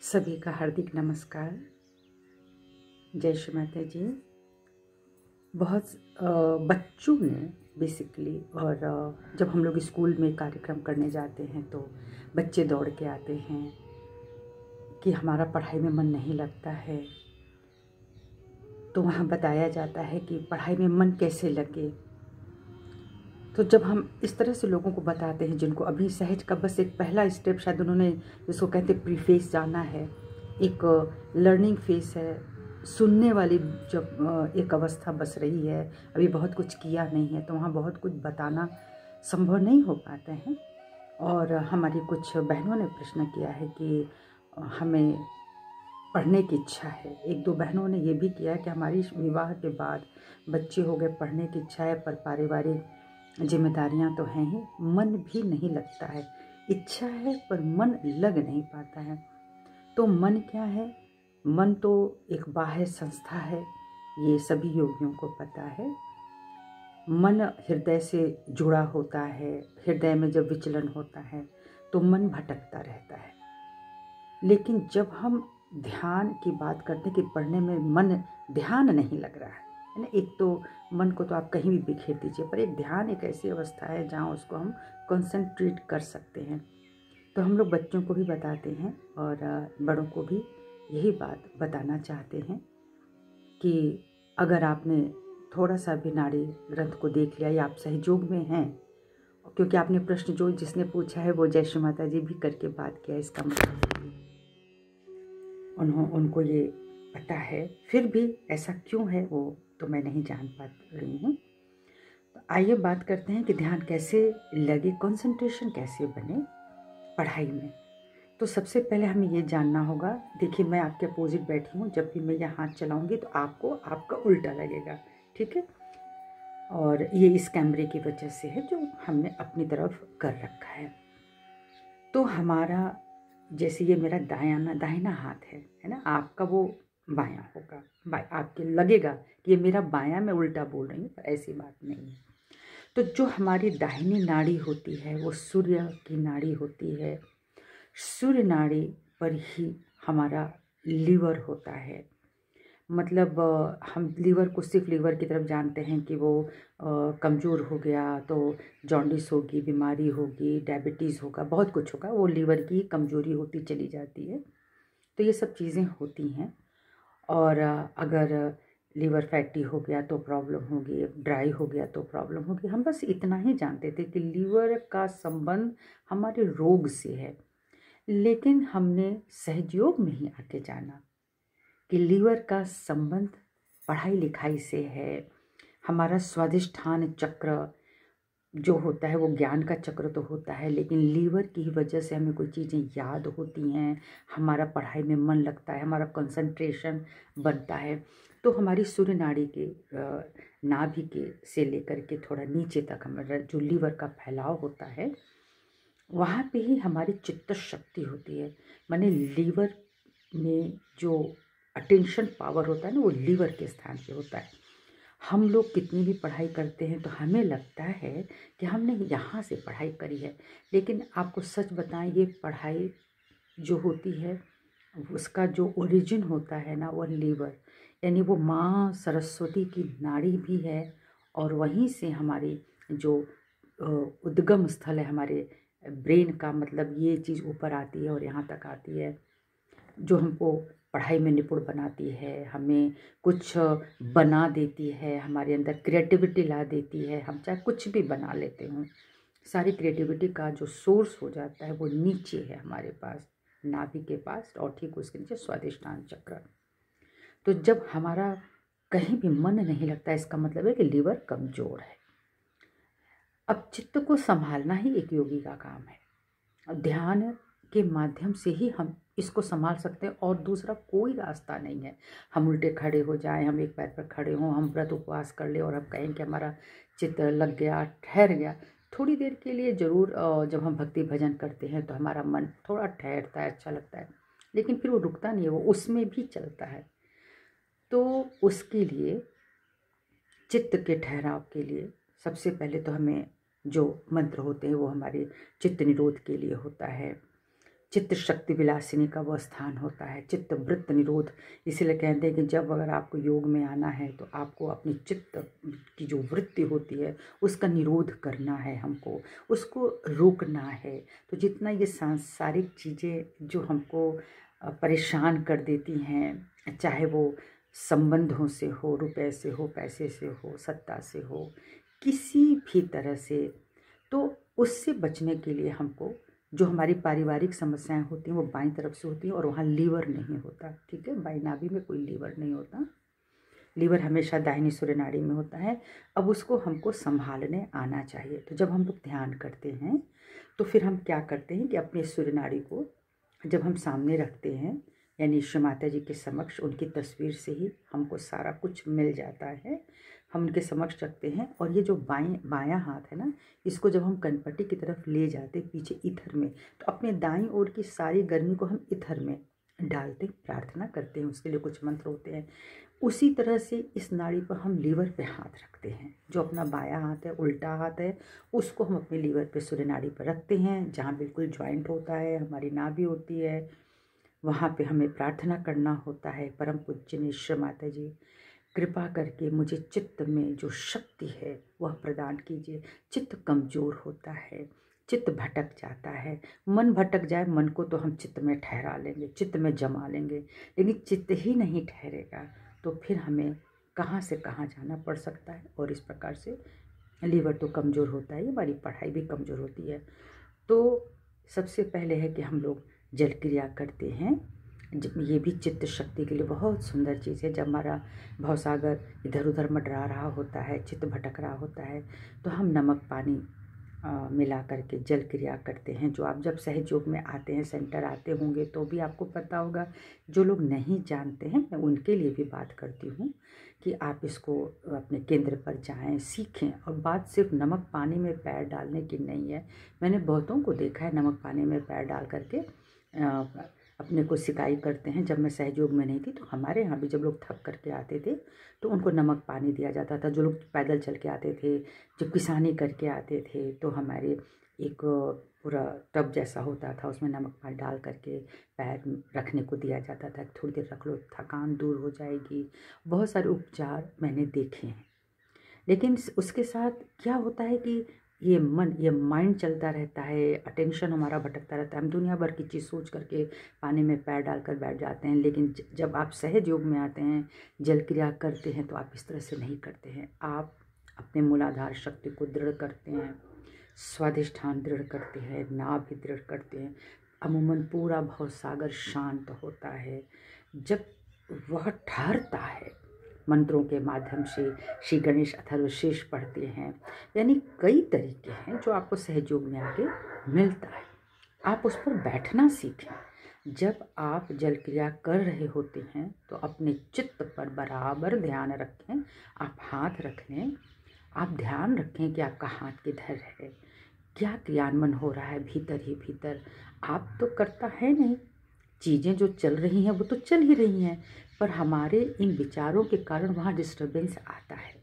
सभी का हार्दिक नमस्कार। जय श्री माता जी। बहुत बच्चों ने बेसिकली और जब हम लोग स्कूल में कार्यक्रम करने जाते हैं तो बच्चे दौड़ के आते हैं कि हमारा पढ़ाई में मन नहीं लगता है। तो वहाँ बताया जाता है कि पढ़ाई में मन कैसे लगे। तो जब हम इस तरह से लोगों को बताते हैं जिनको अभी सहज का बस एक पहला स्टेप शायद उन्होंने जिसको कहते प्रीफेस जाना है, एक लर्निंग फेस है, सुनने वाली जब एक अवस्था बस रही है, अभी बहुत कुछ किया नहीं है, तो वहाँ बहुत कुछ बताना संभव नहीं हो पाते हैं। और हमारी कुछ बहनों ने प्रश्न किया है कि हमें पढ़ने की इच्छा है। एक दो बहनों ने ये भी किया कि हमारी विवाह के बाद बच्चे हो गए, पढ़ने की इच्छा है पर पारिवारिक जिम्मेदारियां तो हैं ही, मन भी नहीं लगता है। इच्छा है पर मन लग नहीं पाता है। तो मन क्या है? मन तो एक बाह्य संस्था है, ये सभी योगियों को पता है। मन हृदय से जुड़ा होता है। हृदय में जब विचलन होता है तो मन भटकता रहता है। लेकिन जब हम ध्यान की बात करते हैं कि पढ़ने में मन ध्यान नहीं लग रहा है ना। एक तो मन को तो आप कहीं भी बिखेर दीजिए, पर एक ध्यान एक ऐसी अवस्था है जहाँ उसको हम कंसंट्रेट कर सकते हैं। तो हम लोग बच्चों को भी बताते हैं और बड़ों को भी यही बात बताना चाहते हैं कि अगर आपने थोड़ा सा भी नाड़ी ग्रंथ को देख लिया या आप सहयोग में हैं, क्योंकि आपने प्रश्न जो जिसने पूछा है वो जय श्री माता जी भी करके बात किया, इसका मतलब उनको ये पता है। फिर भी ऐसा क्यों है वो तो मैं नहीं जान पा रही हूँ। तो आइए बात करते हैं कि ध्यान कैसे लगे, कंसंट्रेशन कैसे बने पढ़ाई में। तो सबसे पहले हमें ये जानना होगा। देखिए, मैं आपके अपोजिट बैठी हूँ, जब भी मैं यहाँ हाथ चलाऊंगी तो आपको आपका उल्टा लगेगा, ठीक है। और ये इस कैमरे की वजह से है जो हमने अपनी तरफ कर रखा है। तो हमारा जैसे ये मेरा दाहिना हाथ है ना, आपका वो बायां होगा। आपके लगेगा कि ये मेरा बायां, मैं उल्टा बोल रही हूँ, पर ऐसी बात नहीं है। तो जो हमारी दाहिनी नाड़ी होती है वो सूर्य की नाड़ी होती है। सूर्य नाड़ी पर ही हमारा लीवर होता है। मतलब हम लीवर को सिर्फ लीवर की तरफ जानते हैं कि वो कमज़ोर हो गया तो जॉन्डिस होगी, बीमारी होगी, डायबिटीज़ होगा, बहुत कुछ होगा, वो लीवर की कमज़ोरी होती चली जाती है। तो ये सब चीज़ें होती हैं। और अगर लीवर फैटी हो गया तो प्रॉब्लम होगी, ड्राई हो गया तो प्रॉब्लम होगी। हम बस इतना ही जानते थे कि लीवर का संबंध हमारे रोग से है। लेकिन हमने सहयोग में ही आके जाना कि लीवर का संबंध पढ़ाई लिखाई से है। हमारा स्वादिष्ठान चक्र जो होता है वो ज्ञान का चक्र तो होता है, लेकिन लीवर की वजह से हमें कोई चीज़ें याद होती हैं, हमारा पढ़ाई में मन लगता है, हमारा कंसंट्रेशन बनता है। तो हमारी सूर्य नाड़ी के नाभि के से लेकर के थोड़ा नीचे तक हमारा जो लीवर का फैलाव होता है, वहाँ पे ही हमारी चित्त शक्ति होती है। माने लीवर में जो अटेंशन पावर होता है ना, वो लीवर के स्थान पे होता है। हम लोग कितनी भी पढ़ाई करते हैं तो हमें लगता है कि हमने यहाँ से पढ़ाई करी है, लेकिन आपको सच बताएं, ये पढ़ाई जो होती है उसका जो ओरिजिन होता है ना, वो लीवर, यानी वो माँ सरस्वती की नाड़ी भी है। और वहीं से हमारी जो उद्गम स्थल है हमारे ब्रेन का, मतलब ये चीज़ ऊपर आती है और यहाँ तक आती है, जो हमको पढ़ाई में निपुण बनाती है, हमें कुछ बना देती है, हमारे अंदर क्रिएटिविटी ला देती है। हम चाहे कुछ भी बना लेते हों, सारी क्रिएटिविटी का जो सोर्स हो जाता है वो नीचे है हमारे पास, नाभि के पास, और ठीक उसके नीचे स्वादिष्ठान चक्र। तो जब हमारा कहीं भी मन नहीं लगता, इसका मतलब है कि लीवर कमज़ोर है। अब चित्त को संभालना ही एक योगी का काम है। ध्यान के माध्यम से ही हम इसको संभाल सकते हैं, और दूसरा कोई रास्ता नहीं है। हम उल्टे खड़े हो जाएं, हम एक पैर पर खड़े हों, हम व्रत उपवास कर ले और हम कहें कि हमारा चित्त लग गया, ठहर गया। थोड़ी देर के लिए ज़रूर जब हम भक्ति भजन करते हैं तो हमारा मन थोड़ा ठहरता है, अच्छा लगता है, लेकिन फिर वो रुकता नहीं है, वो उसमें भी चलता है। तो उसके लिए, चित्त के ठहराव के लिए, सबसे पहले तो हमें जो मंत्र होते हैं वो हमारे चित्त निरोध के लिए होता है। चित्त शक्ति विलासिनी का वो स्थान होता है, चित्त वृत्त निरोध। इसीलिए कहते हैं कि जब अगर आपको योग में आना है तो आपको अपनी चित्त की जो वृत्ति होती है उसका निरोध करना है, हमको उसको रोकना है। तो जितना ये सांसारिक चीज़ें जो हमको परेशान कर देती हैं, चाहे वो संबंधों से हो, रुपए से हो, पैसे से हो, सत्ता से हो, किसी भी तरह से, तो उससे बचने के लिए हमको जो हमारी पारिवारिक समस्याएं होती हैं वो बाईं तरफ से होती हैं और वहाँ लीवर नहीं होता, ठीक है, बाईं नाभि में कोई लीवर नहीं होता, लीवर हमेशा दाहिनी सूर्य नाड़ी में होता है। अब उसको हमको संभालने आना चाहिए। तो जब हम लोग ध्यान करते हैं तो फिर हम क्या करते हैं कि अपने सूर्य नाड़ी को जब हम सामने रखते हैं, यानी श्री माता जी के समक्ष, उनकी तस्वीर से ही हमको सारा कुछ मिल जाता है, हम उनके समक्ष रखते हैं। और ये जो बायां हाथ है ना, इसको जब हम कनपट्टी की तरफ ले जाते पीछे ईथर में, तो अपने दाईं ओर की सारी गर्मी को हम ईथर में डालते, प्रार्थना करते हैं, उसके लिए कुछ मंत्र होते हैं। उसी तरह से इस नाड़ी पर हम लीवर पे हाथ रखते हैं। जो अपना बायां हाथ है, उल्टा हाथ है, उसको हम अपने लीवर पे सूर्य नाड़ी पर रखते हैं, जहाँ बिल्कुल जॉइंट होता है, हमारी नाभि होती है, वहाँ पे हमें प्रार्थना करना होता है, परम पूज्य श्री माता जी कृपा करके मुझे चित्त में जो शक्ति है वह प्रदान कीजिए। चित्त कमज़ोर होता है, चित्त भटक जाता है, मन भटक जाए, मन को तो हम चित्त में ठहरा लेंगे, चित्त में जमा लेंगे, लेकिन चित्त ही नहीं ठहरेगा तो फिर हमें कहाँ से कहाँ जाना पड़ सकता है। और इस प्रकार से लीवर तो कमज़ोर होता है, हमारी पढ़ाई भी कमज़ोर होती है। तो सबसे पहले है कि हम लोग जल क्रिया करते हैं। ये भी चित्त शक्ति के लिए बहुत सुंदर चीज़ है। जब हमारा भवसागर इधर उधर मंडरा रहा होता है, चित्त भटक रहा होता है, तो हम नमक पानी मिला करके जल क्रिया करते हैं। जो आप जब सहयोग में आते हैं, सेंटर आते होंगे तो भी आपको पता होगा। जो लोग नहीं जानते हैं, मैं उनके लिए भी बात करती हूँ कि आप इसको अपने केंद्र पर जाएं, सीखें। और बात सिर्फ नमक पानी में पैर डालने की नहीं है। मैंने बहुतों को देखा है नमक पानी में पैर डाल करके अपने को सिकाई करते हैं। जब मैं सहयोग में नहीं थी तो हमारे यहाँ भी जब लोग थक करके आते थे तो उनको नमक पानी दिया जाता था। जो लोग पैदल चल के आते थे, जब किसानी करके आते थे, तो हमारे एक पूरा टब जैसा होता था, उसमें नमक पानी डाल करके पैर रखने को दिया जाता था। थोड़ी देर रख लो, थकान दूर हो जाएगी। बहुत सारे उपचार मैंने देखे हैं। लेकिन उसके साथ क्या होता है कि ये माइंड चलता रहता है, अटेंशन हमारा भटकता रहता है, हम दुनिया भर की चीज़ सोच करके पानी में पैर डालकर बैठ जाते हैं। लेकिन जब आप सहज योग में आते हैं, जल क्रिया करते हैं, तो आप इस तरह से नहीं करते हैं। आप अपने मूलाधार शक्ति को दृढ़ करते हैं, स्वाधिष्ठान दृढ़ करते हैं, नाभि दृढ़ करते हैं। अमूमन पूरा भवसागर शांत होता है। जब वह ठहरता है, मंत्रों के माध्यम से श्री गणेश अथर्वशीर्ष पढ़ते हैं, यानी कई तरीके हैं जो आपको सहयोग में आके मिलता है। आप उस पर बैठना सीखें। जब आप जल क्रिया कर रहे होते हैं तो अपने चित्त पर बराबर ध्यान रखें। आप हाथ रख लें, आप ध्यान रखें कि आपका हाथ किधर है, क्या क्रियान्वयन हो रहा है भीतर ही भीतर। आप तो करता है नहीं, चीज़ें जो चल रही हैं वो तो चल ही रही हैं, पर हमारे इन विचारों के कारण वहाँ डिस्टर्बेंस आता है,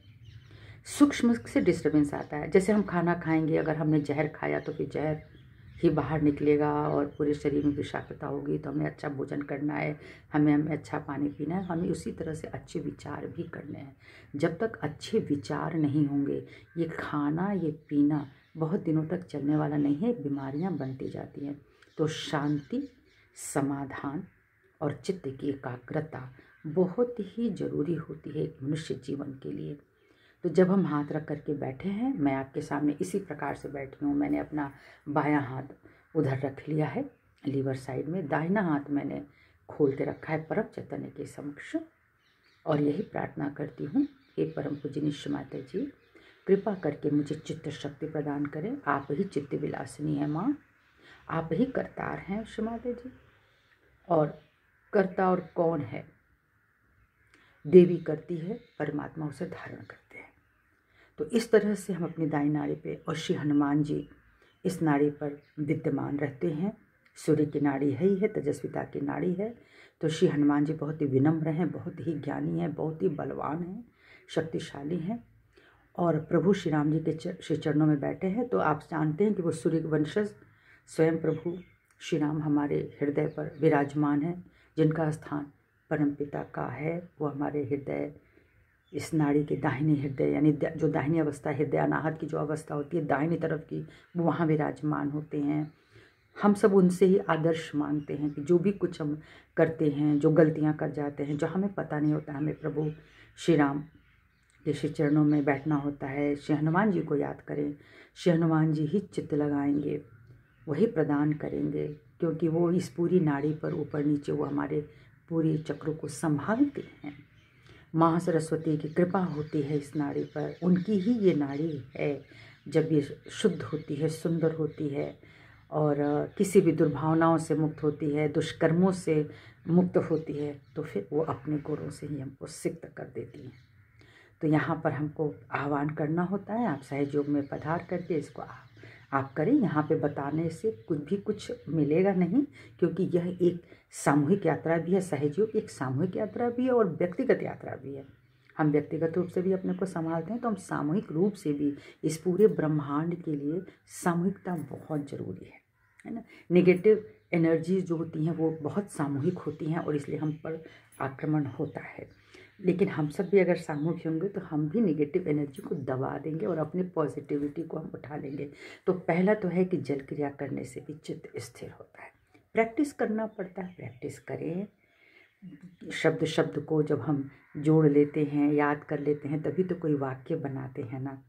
सूक्ष्म से डिस्टर्बेंस आता है। जैसे हम खाना खाएंगे, अगर हमने जहर खाया तो फिर जहर ही बाहर निकलेगा और पूरे शरीर में विषाक्तता होगी। तो हमें अच्छा भोजन करना है, हमें अच्छा पानी पीना है, हमें उसी तरह से अच्छे विचार भी करने हैं। जब तक अच्छे विचार नहीं होंगे, ये खाना ये पीना बहुत दिनों तक चलने वाला नहीं है, बीमारियां बनती जाती हैं। तो शांति, समाधान और चित्त की एकाग्रता बहुत ही ज़रूरी होती है एक मनुष्य जीवन के लिए। तो जब हम हाथ रख करके बैठे हैं, मैं आपके सामने इसी प्रकार से बैठी हूँ। मैंने अपना बायां हाथ उधर रख लिया है लीवर साइड में, दाहिना हाथ मैंने खोल के रखा है परम चैतन्य के समक्ष, और यही प्रार्थना करती हूँ, हे परम पूजनीय श्री माता जी कृपा करके मुझे चित्त शक्ति प्रदान करें। आप ही चित्त विलासिनी है माँ, आप ही करतार हैं श्री माता जी। और करता और कौन है? देवी करती है, परमात्मा उसे धारण करते हैं। तो इस तरह से हम अपनी दाईं नाड़ी पे, और श्री हनुमान जी इस नाड़ी पर विद्यमान रहते हैं। सूर्य की नाड़ी है ही है, तेजस्विता की नाड़ी है। तो श्री हनुमान जी बहुत ही विनम्र हैं, बहुत ही ज्ञानी हैं, बहुत ही बलवान हैं, शक्तिशाली हैं। और प्रभु श्री राम जी के श्री चरणों में बैठे हैं। तो आप जानते हैं कि वो सूर्य वंशज स्वयं प्रभु श्री राम हमारे हृदय पर विराजमान है, जिनका स्थान परमपिता का है। वो हमारे हृदय, इस नाड़ी के दाहिने हृदय, यानी जो दाहिनी अवस्था हृदय अनाहत की जो अवस्था होती है दाहिनी तरफ की, वो वहाँ विराजमान होते हैं। हम सब उनसे ही आदर्श मानते हैं कि जो भी कुछ हम करते हैं, जो गलतियाँ कर जाते हैं, जो हमें पता नहीं होता, हमें प्रभु श्री राम के श्री चरणों में बैठना होता है। श्री हनुमान जी को याद करें, श्री हनुमान जी ही चित्त लगाएंगे, वही प्रदान करेंगे, क्योंकि वो इस पूरी नाड़ी पर ऊपर नीचे वो हमारे पूरी चक्रों को संभालते हैं। माँ सरस्वती की कृपा होती है इस नाड़ी पर, उनकी ही ये नाड़ी है। जब ये शुद्ध होती है, सुंदर होती है और किसी भी दुर्भावनाओं से मुक्त होती है, दुष्कर्मों से मुक्त होती है, तो फिर वो अपने गुणों से ही हमको सिक्त कर देती हैं। तो यहाँ पर हमको आह्वान करना होता है, आप सहयोग में पधार करके इसको आप करें। यहाँ पे बताने से कुछ मिलेगा नहीं, क्योंकि यह एक सामूहिक यात्रा भी है। सहयोग एक सामूहिक यात्रा भी है और व्यक्तिगत यात्रा भी है। हम व्यक्तिगत रूप से भी अपने को संभालते हैं, तो हम सामूहिक रूप से भी इस पूरे ब्रह्मांड के लिए सामूहिकता बहुत ज़रूरी है ना। नेगेटिव एनर्जीज जो होती हैं वो बहुत सामूहिक होती हैं और इसलिए हम पर आक्रमण होता है। लेकिन हम सब भी अगर सामूहिक होंगे तो हम भी नेगेटिव एनर्जी को दबा देंगे और अपनी पॉजिटिविटी को हम उठा लेंगे। तो पहला तो है कि जल क्रिया करने से भी चित्त स्थिर होता है। प्रैक्टिस करना पड़ता है, प्रैक्टिस करें। शब्द शब्द को जब हम जोड़ लेते हैं, याद कर लेते हैं, तभी तो कोई वाक्य बनाते हैं ना।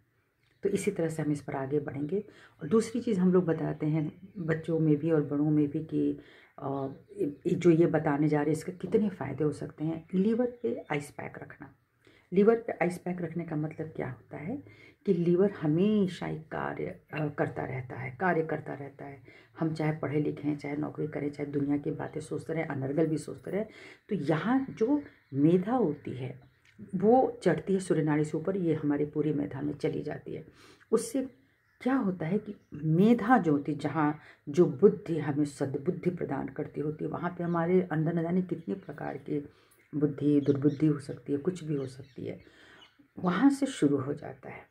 तो इसी तरह से हम इस पर आगे बढ़ेंगे। और दूसरी चीज़ हम लोग बताते हैं बच्चों में भी और बड़ों में भी कि जो ये बताने जा रहे हैं इसके कितने फ़ायदे हो सकते हैं। लीवर पे आइस पैक रखना। लीवर पे आइस पैक रखने का मतलब क्या होता है कि लीवर हमेशा ही कार्य करता रहता है, कार्य करता रहता है। हम चाहे पढ़े लिखे हैं, चाहे नौकरी करें, चाहे दुनिया की बातें सोचते रहें, अनर्गल भी सोचते रहें, तो यहाँ जो मेधा होती है वो चढ़ती है सूर्य नाड़ी से ऊपर, ये हमारी पूरी मेधा में चली जाती है। उससे क्या होता है कि मेधा जो होती है, जहाँ जो बुद्धि हमें सद्बुद्धि प्रदान करती होती है, वहाँ पे हमारे अंदर न जाने कितने प्रकार की बुद्धि, दुर्बुद्धि हो सकती है, कुछ भी हो सकती है, वहाँ से शुरू हो जाता है।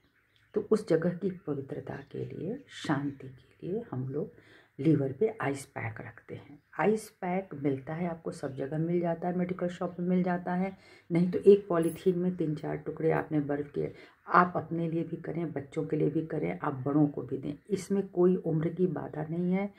तो उस जगह की पवित्रता के लिए, शांति के लिए हम लोग लीवर पे आइस पैक रखते हैं। आइस पैक मिलता है आपको, सब जगह मिल जाता है, मेडिकल शॉप में मिल जाता है। नहीं तो एक पॉलीथीन में 3-4 टुकड़े आपने बर्फ़ के, आप अपने लिए भी करें, बच्चों के लिए भी करें, आप बड़ों को भी दें। इसमें कोई उम्र की बाधा नहीं है।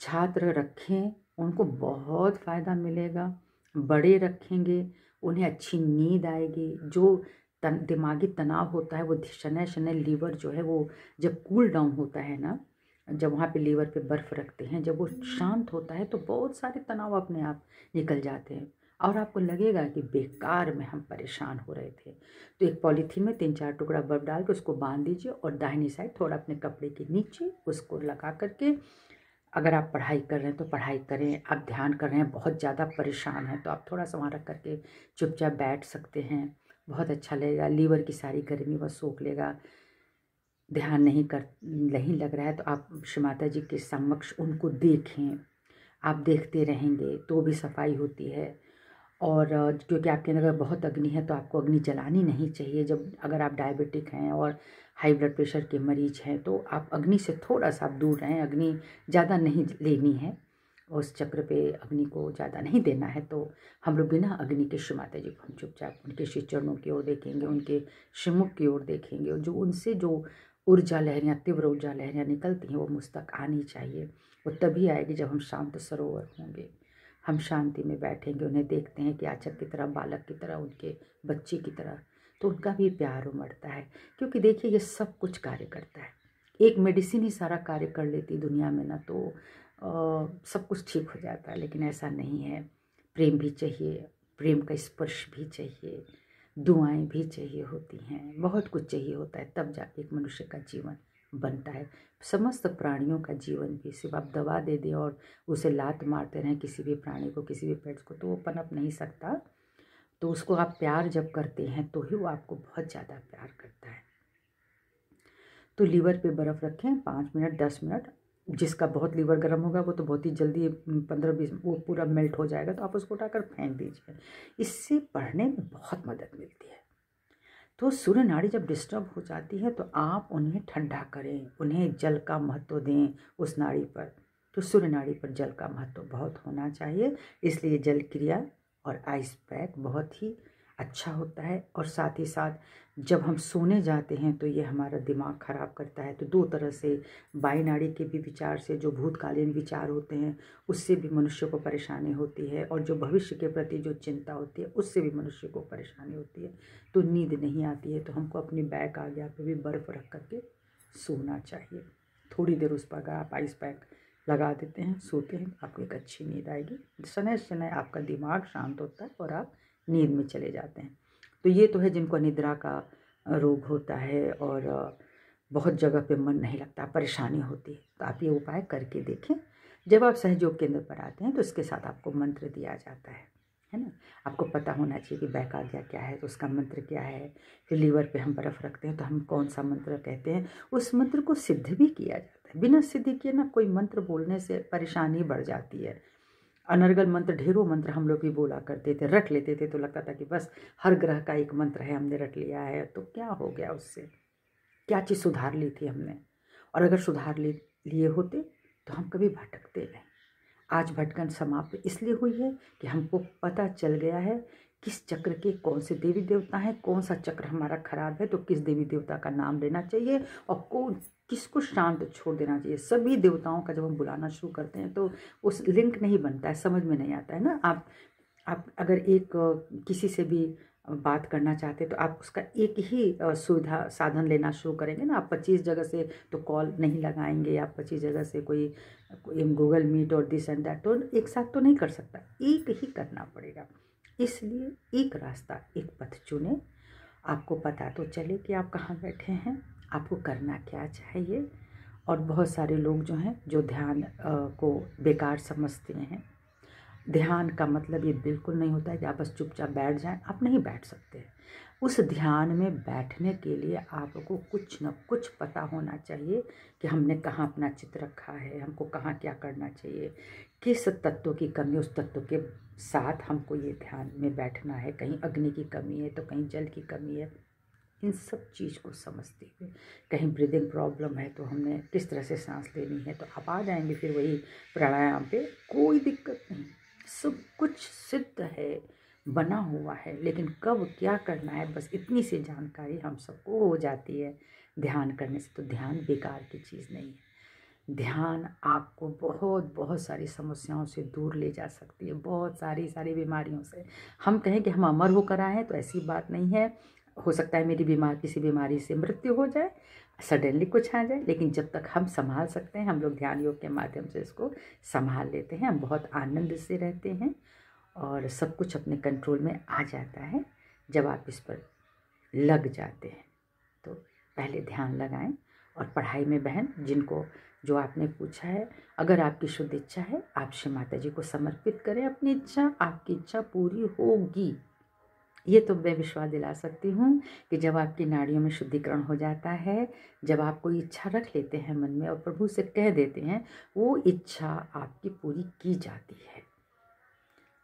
छात्र रखें, उनको बहुत फ़ायदा मिलेगा। बड़े रखेंगे, उन्हें अच्छी नींद आएगी। जो दिमागी तनाव होता है वो शनय शनय लीवर जो है वो जब कूल डाउन होता है ना, जब वहाँ पे लीवर पे बर्फ़ रखते हैं, जब वो शांत होता है तो बहुत सारे तनाव अपने आप निकल जाते हैं और आपको लगेगा कि बेकार में हम परेशान हो रहे थे। तो एक पॉलीथीन में 3-4 टुकड़ा बर्फ़ डाल के उसको बांध दीजिए और दाहिनी साइड थोड़ा अपने कपड़े के नीचे उसको लगा करके, अगर आप पढ़ाई कर रहे हैं तो पढ़ाई करें, आप ध्यान कर रहे हैं, बहुत ज़्यादा परेशान हैं तो आप थोड़ा सा वहाँ रख करके चुपचाप बैठ सकते हैं, बहुत अच्छा लगेगा। लीवर की सारी गर्मी वह सोख लेगा। ध्यान नहीं लग रहा है तो आप श्री माता जी के समक्ष उनको देखें, आप देखते रहेंगे तो भी सफाई होती है। और क्योंकि आपके अंदर बहुत अग्नि है तो आपको अग्नि जलानी नहीं चाहिए। जब अगर आप डायबिटिक हैं और हाई ब्लड प्रेशर के मरीज हैं तो आप अग्नि से थोड़ा सा आप दूर रहें, अग्नि ज़्यादा नहीं लेनी है, उस चक्र पे अग्नि को ज़्यादा नहीं देना है। तो हम लोग बिना अग्नि के श्री माता जी को हम चुपचाप उनके श्री चरणों की ओर देखेंगे, उनके श्रीमुख की ओर देखेंगे और जो उनसे जो ऊर्जा लहरियाँ, तीव्र ऊर्जा लहरियाँ निकलती हैं वो मुझ तक आनी चाहिए। वो तभी आएगी जब हम शांत सरोवर होंगे, हम शांति में बैठेंगे, उन्हें देखते हैं कि याचक की तरह, बालक की तरह, उनके बच्चे की तरह, तो उनका भी प्यार उमड़ता है। क्योंकि देखिए ये सब कुछ कार्य करता है, एक मेडिसिन ही सारा कार्य कर लेती दुनिया में ना, तो सब कुछ ठीक हो जाता है। लेकिन ऐसा नहीं है, प्रेम भी चाहिए, प्रेम का स्पर्श भी चाहिए, दुआएं भी चाहिए होती हैं, बहुत कुछ चाहिए होता है, तब जाके एक मनुष्य का जीवन बनता है। समस्त प्राणियों का जीवन भी सिर्फ आप दवा दे दें और उसे लात मारते रहें किसी भी प्राणी को, किसी भी पेट्स को, तो वो पनप नहीं सकता। तो उसको आप प्यार जब करते हैं तो ही वो आपको बहुत ज़्यादा प्यार करता है। तो लीवर पे बर्फ़ रखें 5 मिनट 10 मिनट। जिसका बहुत लीवर गर्म होगा वो तो बहुत ही जल्दी 15-20 वो पूरा मेल्ट हो जाएगा, तो आप उसको उठाकर फेंक दीजिए। इससे पढ़ने में बहुत मदद मिलती है। तो सूर्य नाड़ी जब डिस्टर्ब हो जाती है तो आप उन्हें ठंडा करें, उन्हें जल का महत्व दें उस नाड़ी पर। तो सूर्य नाड़ी पर जल का महत्व बहुत होना चाहिए, इसलिए जल क्रिया और आइस पैक बहुत ही अच्छा होता है। और साथ ही साथ जब हम सोने जाते हैं तो ये हमारा दिमाग ख़राब करता है। तो दो तरह से, बाई नाड़ी के भी विचार से, जो भूतकालीन विचार होते हैं उससे भी मनुष्य को परेशानी होती है, और जो भविष्य के प्रति जो चिंता होती है उससे भी मनुष्य को परेशानी होती है। तो नींद नहीं आती है, तो हमको अपनी बैक आज्ञा पे भी बर्फ़ रख करके सोना चाहिए। थोड़ी देर उस पर अगर आप आइस पैक लगा देते हैं, सोते हैं, आपको एक अच्छी नींद आएगी। शनै शनै आपका दिमाग शांत होता है और आप नींद में चले जाते हैं। तो ये तो है जिनको निद्रा का रोग होता है और बहुत जगह पे मन नहीं लगता, परेशानी होती है, तो आप ये उपाय करके देखें। जब आप सहयोग केंद्र पर आते हैं तो इसके साथ आपको मंत्र दिया जाता है ना। आपको पता होना चाहिए कि बैक आज्ञा क्या है, तो उसका मंत्र क्या है। फिर लीवर पे हम बर्फ़ रखते हैं तो हम कौन सा मंत्र कहते हैं, उस मंत्र को सिद्ध भी किया जाता है। बिना सिद्ध किए ना कोई मंत्र बोलने से परेशानी बढ़ जाती है। अनर्गल मंत्र, ढेरों मंत्र हम लोग भी बोला करते थे, रट लेते थे, तो लगता था कि बस हर ग्रह का एक मंत्र है, हमने रट लिया है, तो क्या हो गया उससे, क्या चीज़ सुधार ली थी हमने। और अगर सुधार लिए होते तो हम कभी भटकते नहीं। आज भटकन समाप्त इसलिए हुई है कि हमको पता चल गया है किस चक्र के कौन से देवी देवता हैं, कौन सा चक्र हमारा खराब है तो किस देवी देवता का नाम लेना चाहिए, और कौन किसको शांत छोड़ देना चाहिए। सभी देवताओं का जब हम बुलाना शुरू करते हैं तो उस लिंक नहीं बनता है, समझ में नहीं आता है ना। आप अगर एक किसी से भी बात करना चाहते हैं तो आप उसका एक ही सुविधा साधन लेना शुरू करेंगे ना। आप 25 जगह से तो कॉल नहीं लगाएंगे, आप 25 जगह से कोई गूगल मीट और दिस एंड दैट तो एक साथ तो नहीं कर सकता, एक ही करना पड़ेगा। इसलिए एक रास्ता, एक पथ चुने। आपको पता तो चले कि आप कहाँ बैठे हैं, आपको करना क्या चाहिए। और बहुत सारे लोग जो हैं जो ध्यान को बेकार समझते हैं। ध्यान का मतलब ये बिल्कुल नहीं होता है कि आप बस चुपचाप बैठ जाएं, आप नहीं बैठ सकते। उस ध्यान में बैठने के लिए आपको कुछ न कुछ पता होना चाहिए कि हमने कहाँ अपना चित्त रखा है, हमको कहाँ क्या करना चाहिए, किस तत्व की कमी, उस तत्व के साथ हमको ये ध्यान में बैठना है। कहीं अग्नि की कमी है तो कहीं जल की कमी है। इन सब चीज़ को समझते हुए, कहीं ब्रीदिंग प्रॉब्लम है तो हमने किस तरह से सांस लेनी है, तो आप आ जाएंगे फिर वही प्राणायाम पे, कोई दिक्कत नहीं। सब कुछ सिद्ध है, बना हुआ है, लेकिन कब क्या करना है बस इतनी सी जानकारी हम सबको हो जाती है ध्यान करने से। तो ध्यान बेकार की चीज़ नहीं है। ध्यान आपको बहुत बहुत सारी समस्याओं से दूर ले जा सकती है, बहुत सारी बीमारियों से। हम कहें कि हम अमर होकर आए हैं तो ऐसी बात नहीं है। हो सकता है मेरी किसी बीमारी से मृत्यु हो जाए, सडनली कुछ आ जाए, लेकिन जब तक हम संभाल सकते हैं, हम लोग ध्यान योग के माध्यम से इसको संभाल लेते हैं। हम बहुत आनंद से रहते हैं और सब कुछ अपने कंट्रोल में आ जाता है जब आप इस पर लग जाते हैं। तो पहले ध्यान लगाएं। और पढ़ाई में बहन, जिनको जो आपने पूछा है, अगर आपकी शुद्ध इच्छा है, आप श्री माता जी को समर्पित करें अपनी इच्छा, आपकी इच्छा पूरी होगी। ये तो मैं विश्वास दिला सकती हूँ कि जब आपकी नाड़ियों में शुद्धिकरण हो जाता है, जब आप कोई इच्छा रख लेते हैं मन में और प्रभु से कह देते हैं, वो इच्छा आपकी पूरी की जाती है।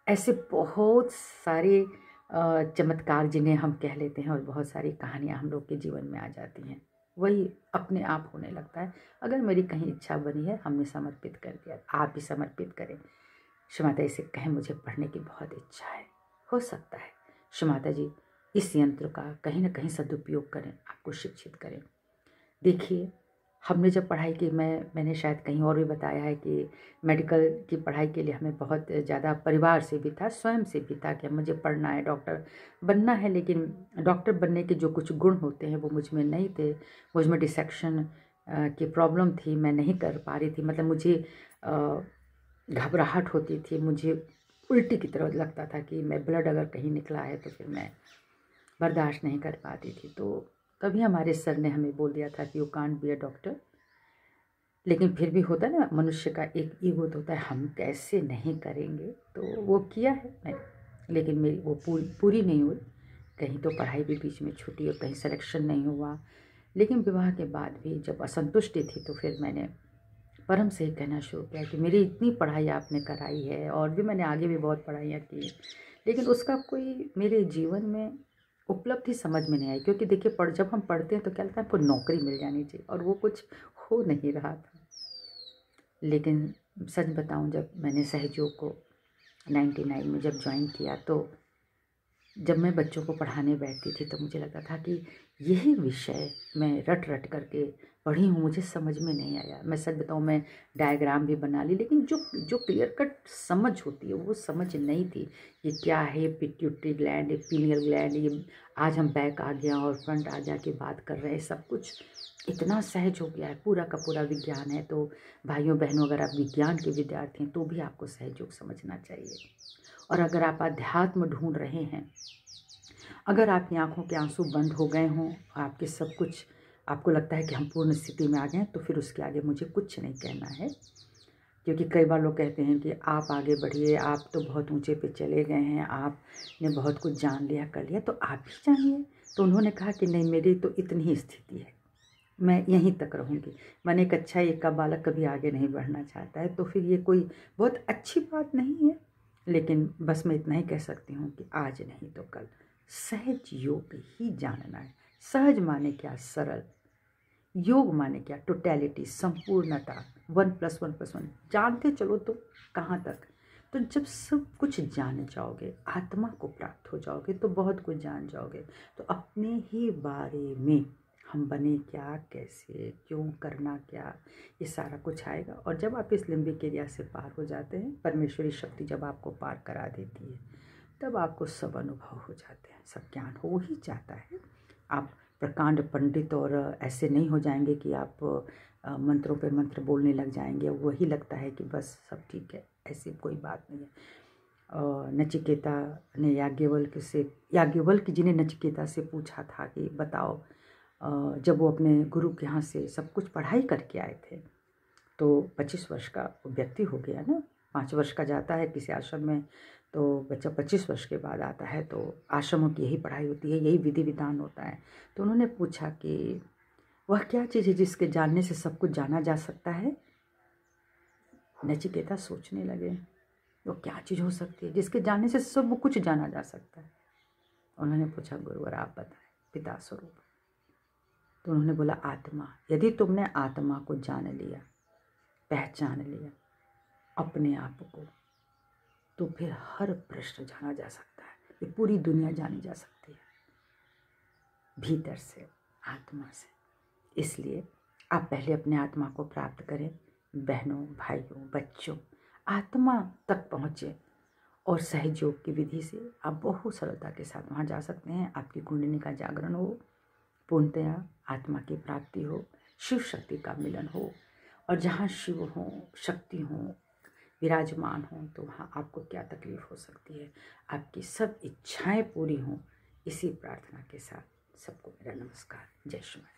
ऐसे बहुत सारे चमत्कार जिन्हें हम कह लेते हैं और बहुत सारी कहानियाँ हम लोग के जीवन में आ जाती हैं, वही अपने आप होने लगता है। अगर मेरी कहीं इच्छा बनी है, हमने समर्पित कर दिया, आप भी समर्पित करें। श्री माता जी से कहें, मुझे पढ़ने की बहुत इच्छा है, हो सकता है श्री माता जी इस यंत्र का कहीं ना कहीं सदुपयोग करें, आपको शिक्षित करें। देखिए, हमने जब पढ़ाई की, मैंने शायद कहीं और भी बताया है कि मेडिकल की पढ़ाई के लिए हमें बहुत ज़्यादा परिवार से भी था, स्वयं से भी था कि मुझे पढ़ना है, डॉक्टर बनना है। लेकिन डॉक्टर बनने के जो कुछ गुण होते हैं वो मुझ में नहीं थे। मुझ में डिसेक्शन की प्रॉब्लम थी, मैं नहीं कर पा रही थी। मतलब मुझे घबराहट होती थी, मुझे उल्टी की तरह लगता था कि मैं ब्लड अगर कहीं निकला है तो फिर मैं बर्दाश्त नहीं कर पाती थी। तो तभी हमारे सर ने हमें बोल दिया था कि you can't be a doctor. लेकिन फिर भी होता है ना, मनुष्य का एक ईगो तो होता है, हम कैसे नहीं करेंगे, तो वो किया है मैं। लेकिन मेरी वो पूरी नहीं हुई। कहीं तो पढ़ाई भी बीच में छूटी और कहीं सिलेक्शन नहीं हुआ। लेकिन विवाह के बाद भी जब असंतुष्टि थी तो फिर मैंने परम से ही कहना शुरू किया कि मेरी इतनी पढ़ाई आपने कराई है और भी मैंने आगे भी बहुत पढ़ाइयाँ की, लेकिन उसका कोई मेरे जीवन में उपलब्धि समझ में नहीं आई। क्योंकि देखिए, जब हम पढ़ते हैं तो क्या लगता है, आपको नौकरी मिल जानी चाहिए, और वो कुछ हो नहीं रहा था। लेकिन सच बताऊं, जब मैंने सहयोग को 99 में जब ज्वाइन किया, तो जब मैं बच्चों को पढ़ाने बैठती थी तो मुझे लगता था कि यही विषय मैं रट रट करके पढ़ी हूँ, मुझे समझ में नहीं आया। मैं सच बताऊँ, मैं डायग्राम भी बना ली, लेकिन जो जो क्लियर कट समझ होती है वो समझ नहीं थी। ये क्या है, पिट्यूटरी ग्लैंड, ये पीनियल ग्लैंड, ये आज हम बैक आ गया और फ्रंट आ जा के बात कर रहे हैं। सब कुछ इतना सहज हो गया है, पूरा का पूरा विज्ञान है। तो भाइयों बहनों, अगर आप विज्ञान के विद्यार्थी हैं तो भी आपको सहयोग समझना चाहिए। और अगर आप अध्यात्म ढूंढ रहे हैं, अगर आपकी आंखों के आंसू बंद हो गए हों, आपके सब कुछ, आपको लगता है कि हम पूर्ण स्थिति में आ गए हैं, तो फिर उसके आगे मुझे कुछ नहीं कहना है। क्योंकि कई बार लोग कहते हैं कि आप आगे बढ़िए, आप तो बहुत ऊंचे पे चले गए हैं, आपने बहुत कुछ जान लिया, कर लिया, तो आप भी जानिए। तो उन्होंने कहा कि नहीं, मेरी तो इतनी ही स्थिति है, मैं यहीं तक रहूँगी। मैंने एक अच्छा, एक का बालक कभी आगे नहीं बढ़ना चाहता है, तो फिर ये कोई बहुत अच्छी बात नहीं है। लेकिन बस मैं इतना ही कह सकती हूँ कि आज नहीं तो कल सहज योग ही जानना है। सहज माने क्या, सरल। योग माने क्या, टोटैलिटी, संपूर्णता, 1+1+1 जानते चलो तो कहाँ तक। तो जब सब कुछ जान जाओगे, आत्मा को प्राप्त हो जाओगे, तो बहुत कुछ जान जाओगे। तो अपने ही बारे में, हम बने क्या, कैसे, क्यों, करना क्या, ये सारा कुछ आएगा। और जब आप इस लिम्बिक एरिया से पार हो जाते हैं, परमेश्वरी शक्ति जब आपको पार करा देती है, तब आपको सब अनुभव हो जाते हैं, सब ज्ञान हो ही जाता है। आप प्रकांड पंडित और ऐसे नहीं हो जाएंगे कि आप मंत्रों पे मंत्र बोलने लग जाएंगे, वही लगता है कि बस सब ठीक है, ऐसी कोई बात नहीं है। नचिकेता ने याज्ञवल्क्य जी ने नचिकेता से पूछा था कि बताओ, जब वो अपने गुरु के यहाँ से सब कुछ पढ़ाई करके आए थे, तो 25 वर्ष का व्यक्ति हो गया ना। 5 वर्ष का जाता है किसी आश्रम में, तो बच्चा 25 वर्ष के बाद आता है, तो आश्रमों की यही पढ़ाई होती है, यही विधि विधान होता है। तो उन्होंने पूछा कि वह क्या चीज़ है जिसके जानने से सब कुछ जाना जा सकता है। नचिकेता सोचने लगे, वो क्या चीज़ हो सकती है जिसके जानने से सब कुछ जाना जा सकता है। उन्होंने पूछा, गुरुवर आप बताएं, पिता स्वरूप। तो उन्होंने बोला, आत्मा। यदि तुमने आत्मा को जान लिया, पहचान लिया अपने आप को, तो फिर हर प्रश्न जाना जा सकता है। ये पूरी दुनिया जानी जा सकती है भीतर से, आत्मा से। इसलिए आप पहले अपने आत्मा को प्राप्त करें। बहनों, भाइयों, बच्चों, आत्मा तक पहुँचे और सहयोग की विधि से आप बहुत सरलता के साथ वहाँ जा सकते हैं। आपकी कुंडली का जागरण हो, पूर्णतया आत्मा की प्राप्ति हो, शिव शक्ति का मिलन हो। और जहाँ शिव हो, शक्ति हो, विराजमान हो, तो वहाँ आपको क्या तकलीफ हो सकती है। आपकी सब इच्छाएं पूरी हों, इसी प्रार्थना के साथ सबको मेरा नमस्कार। जय श्री माता।